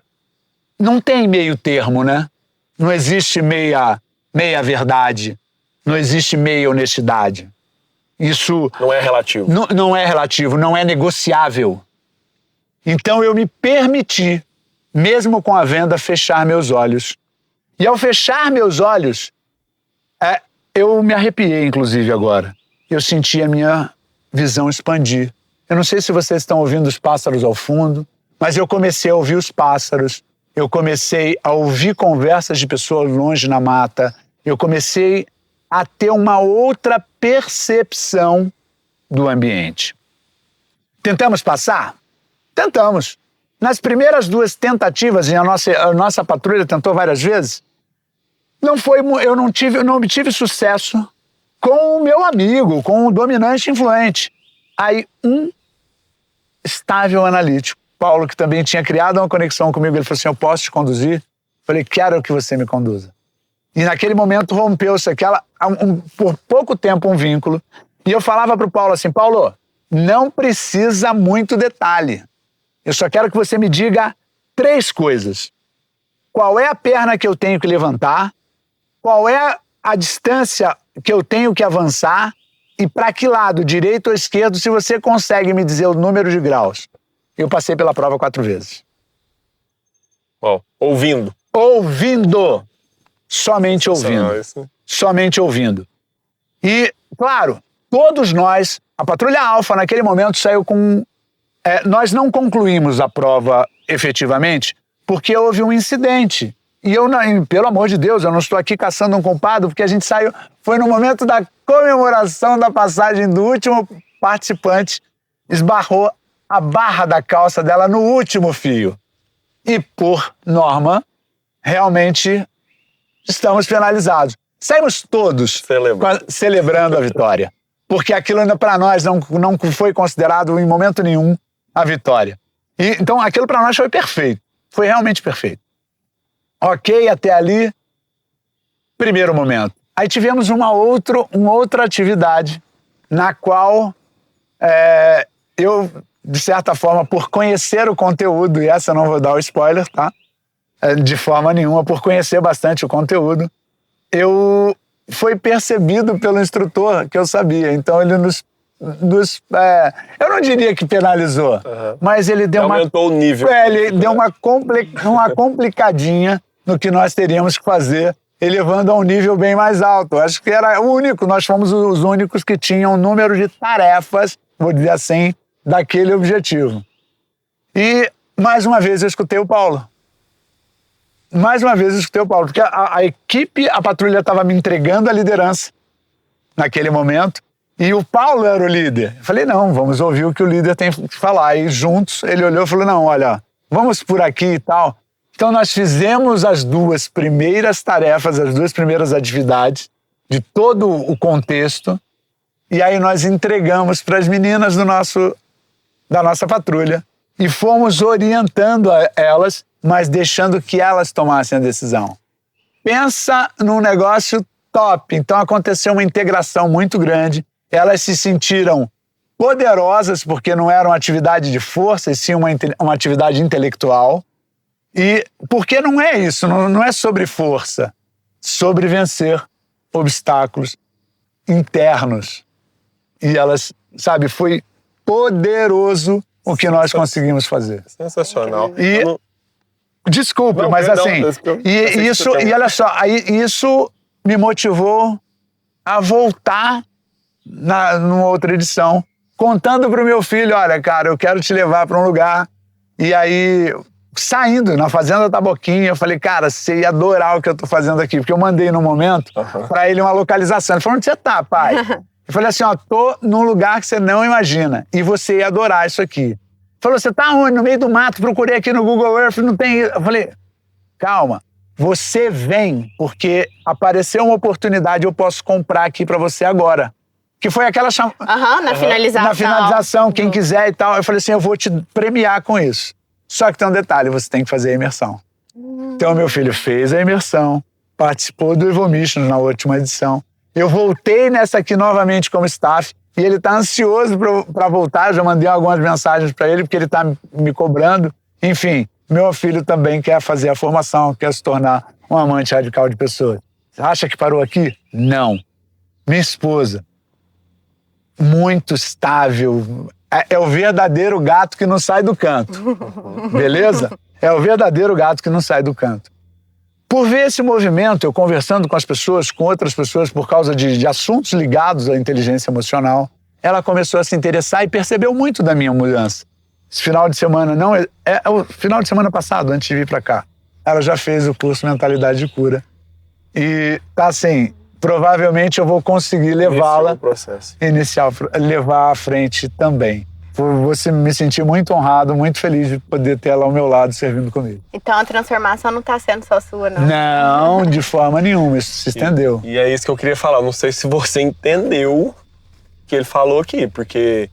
não tem meio termo, né? Não existe meia verdade, não existe meia honestidade. Isso... Não é relativo. Não é relativo, não é negociável. Então eu me permiti, mesmo com a venda, fechar meus olhos. E ao fechar meus olhos, eu me arrepiei, inclusive, agora. Eu senti a minha visão expandir. Eu não sei se vocês estão ouvindo os pássaros ao fundo, mas eu comecei a ouvir os pássaros, eu comecei a ouvir conversas de pessoas longe na mata, eu comecei a ter uma outra percepção do ambiente. Tentamos passar? Tentamos. Nas primeiras 2 tentativas, e a nossa patrulha tentou várias vezes, eu não obtive sucesso com o meu amigo, com o dominante influente. Aí um estável analítico, Paulo, que também tinha criado uma conexão comigo, ele falou assim, eu posso te conduzir? Falei, quero que você me conduza. E naquele momento rompeu-se por pouco tempo um vínculo. E eu falava para o Paulo assim, Paulo, não precisa muito detalhe. Eu só quero que você me diga 3 coisas. Qual é a perna que eu tenho que levantar? Qual é a distância que eu tenho que avançar? E para que lado, direito ou esquerdo, se você consegue me dizer o número de graus? Eu passei pela prova 4 vezes. Uau. Ouvindo. Somente ouvindo. Somente ouvindo. E, claro, todos nós, a Patrulha Alfa naquele momento saiu com... nós não concluímos a prova efetivamente porque houve um incidente. E eu, pelo amor de Deus, eu não estou aqui caçando um culpado, porque a gente saiu... Foi no momento da comemoração da passagem do último participante, esbarrou a barra da calça dela no último fio. E, por norma, realmente estamos penalizados. Saímos todos celebrando a vitória. Porque aquilo ainda para nós não foi considerado em momento nenhum a vitória. Então aquilo para nós foi perfeito. Foi realmente perfeito. Ok, até ali, primeiro momento. Aí tivemos uma outra atividade na qual eu, de certa forma, por conhecer o conteúdo, e essa eu não vou dar o spoiler, tá? De forma nenhuma, por conhecer bastante o conteúdo, foi percebido pelo instrutor que eu sabia. Então ele eu não diria que penalizou, mas ele deu aumentou o nível. Ele deu uma complicadinha no que nós teríamos que fazer, elevando a um nível bem mais alto. Acho que era o único, nós fomos os únicos que tinham um número de tarefas, vou dizer assim, daquele objetivo. E, mais uma vez, eu escutei o Paulo. Porque a equipe, a patrulha estava me entregando a liderança naquele momento, e o Paulo era o líder. Eu falei, não, vamos ouvir o que o líder tem que falar. E juntos, ele olhou e falou, não, olha, vamos por aqui e tal. Então nós fizemos as duas primeiras tarefas, as duas primeiras atividades de todo o contexto, e aí nós entregamos para as meninas da nossa patrulha e fomos orientando elas, mas deixando que elas tomassem a decisão. Pensa num negócio top. Então aconteceu uma integração muito grande. Elas se sentiram poderosas porque não era uma atividade de força, e sim uma atividade intelectual. E porque não é isso, não é sobre força, sobre vencer obstáculos internos. E elas, sabe, foi poderoso o que nós conseguimos fazer. Sensacional. E, desculpe, não, mas perdão, assim, e olha só, aí isso me motivou a voltar numa outra edição, contando para o meu filho, olha, cara, eu quero te levar para um lugar. E aí, saindo na Fazenda Taboquinha, eu falei, cara, você ia adorar o que eu tô fazendo aqui, porque eu mandei no momento para ele uma localização. Ele falou, onde você tá, pai? Eu falei assim, ó, tô num lugar que você não imagina, e você ia adorar isso aqui. Ele falou, você tá onde? No meio do mato, procurei aqui no Google Earth, não tem... Eu falei, calma, você vem, porque apareceu uma oportunidade, eu posso comprar aqui para você agora. Que foi aquela na finalização. Na finalização, quem quiser e tal. Eu falei assim, eu vou te premiar com isso. Só que tem um detalhe, você tem que fazer a imersão. Então, meu filho fez a imersão, participou do Evomissions na última edição. Eu voltei nessa aqui novamente como staff, e ele tá ansioso para voltar. Eu já mandei algumas mensagens para ele, porque ele tá me cobrando. Enfim, meu filho também quer fazer a formação, quer se tornar um amante radical de pessoas. Você acha que parou aqui? Não. Minha esposa, muito estável. É o verdadeiro gato que não sai do canto. Beleza? É o verdadeiro gato que não sai do canto. Por ver esse movimento, eu conversando com as pessoas, com outras pessoas, por causa de assuntos ligados à inteligência emocional, ela começou a se interessar e percebeu muito da minha mudança. Esse final de semana, o final de semana passado, antes de vir para cá, ela já fez o curso Mentalidade de Cura. E tá assim, provavelmente eu vou conseguir levá-la, levar à frente também. Vou me sentir muito honrado, muito feliz de poder ter ela ao meu lado, servindo comigo. Então a transformação não está sendo só sua, não? Não, de forma nenhuma, isso se estendeu. E é isso que eu queria falar, não sei se você entendeu o que ele falou aqui, porque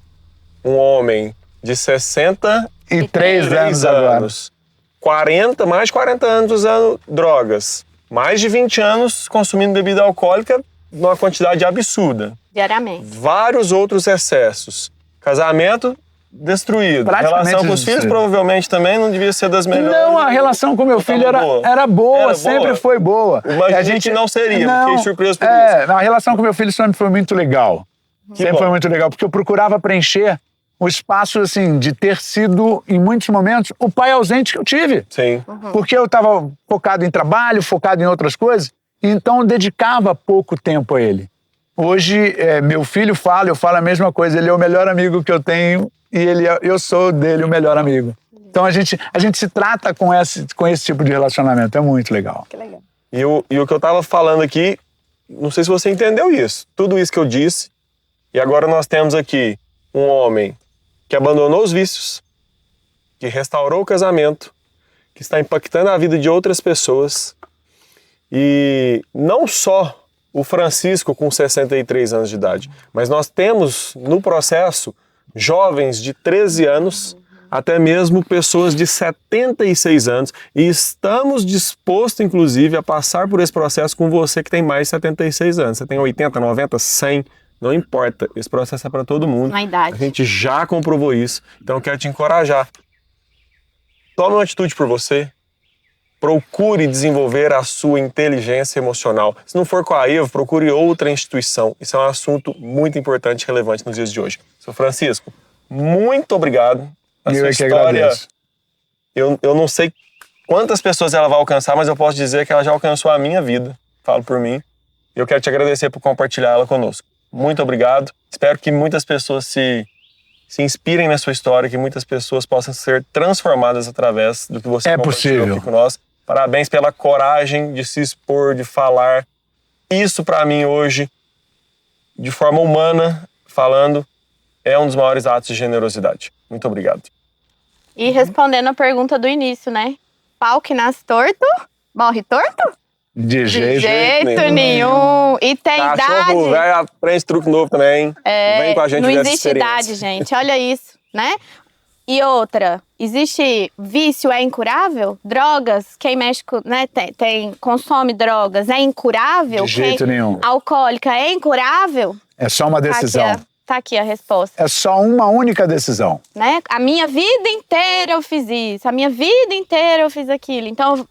um homem de 63 anos agora, mais de 40 anos usando drogas, mais de 20 anos consumindo bebida alcoólica numa quantidade absurda. Diariamente. Vários outros excessos. Casamento destruído. Relação com os filhos provavelmente também não devia ser das melhores. Não, a relação com meu filho era boa, sempre foi boa. Mas a gente não seria, fiquei surpreso por isso. A relação com meu filho sempre foi muito legal. Sempre foi muito legal, porque eu procurava preencher o espaço, assim, de ter sido, em muitos momentos, o pai ausente que eu tive. Sim. Porque eu estava focado em trabalho, focado em outras coisas, então eu dedicava pouco tempo a ele. Hoje, meu filho fala, eu falo a mesma coisa. Ele é o melhor amigo que eu tenho e eu sou dele o melhor amigo. Então a gente se trata com esse tipo de relacionamento. É muito legal. Que legal. E o que eu tava falando aqui, não sei se você entendeu isso. Tudo isso que eu disse. E agora nós temos aqui um homem que abandonou os vícios, que restaurou o casamento, que está impactando a vida de outras pessoas. E não só o Francisco com 63 anos de idade, mas nós temos no processo jovens de 13 anos, até mesmo pessoas de 76 anos, e estamos dispostos, inclusive, a passar por esse processo com você que tem mais de 76 anos. Você tem 80, 90, 100, não importa, esse processo é para todo mundo. Na idade. A gente já comprovou isso, então eu quero te encorajar. Tome uma atitude por você. Procure desenvolver a sua inteligência emocional. Se não for com a Evo, procure outra instituição. Isso é um assunto muito importante e relevante nos dias de hoje. Sr. Francisco, muito obrigado. A sua história, eu não sei quantas pessoas ela vai alcançar, mas eu posso dizer que ela já alcançou a minha vida. Falo por mim. E eu quero te agradecer por compartilhar ela conosco. Muito obrigado. Espero que muitas pessoas se inspirem na sua história, que muitas pessoas possam ser transformadas através do que você compartilhou aqui com nós. Parabéns pela coragem de se expor, de falar. Isso, para mim, hoje, de forma humana, falando, é um dos maiores atos de generosidade. Muito obrigado. E respondendo a pergunta do início, né? Pau que nasce torto, morre torto? De jeito nenhum. E tem Cachorro idade. velho aprende truque novo também. Vem com a gente não nessa existe experiência. idade, gente. Olha isso, né? E outra, existe vício é incurável? Drogas, quem mexe com, né, consome drogas é incurável? De jeito nenhum. Alcoólica é incurável? É só uma decisão. Tá aqui a resposta. É só uma única decisão. Né? A minha vida inteira eu fiz isso, a minha vida inteira eu fiz aquilo. Então,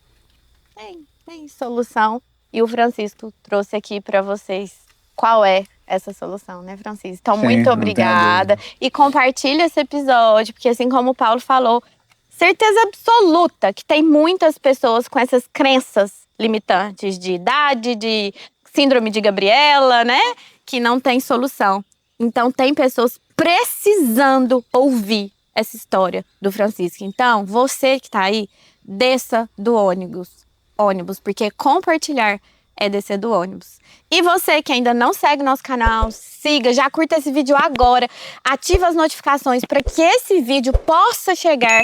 tem solução. E o Francisco trouxe aqui para vocês qual é essa solução, né, Francisco? Então, Sim, muito obrigada. E compartilha esse episódio, porque assim como o Paulo falou, certeza absoluta que tem muitas pessoas com essas crenças limitantes de idade, de síndrome de Gabriela, né? Que não tem solução. Então, tem pessoas precisando ouvir essa história do Francisco. Então, você que tá aí, desça do ônibus, porque compartilhar é descer do ônibus. E você que ainda não segue nosso canal, siga, já curta esse vídeo agora, ativa as notificações para que esse vídeo possa chegar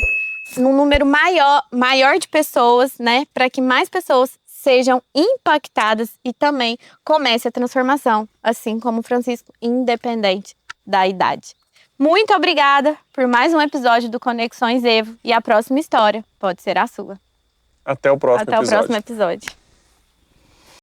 num número maior de pessoas, né? Para que mais pessoas sejam impactadas e também comece a transformação, assim como o Francisco, independente da idade. Muito obrigada por mais um episódio do Conexões Evo e a próxima história pode ser a sua. Até o próximo episódio. Até o próximo episódio.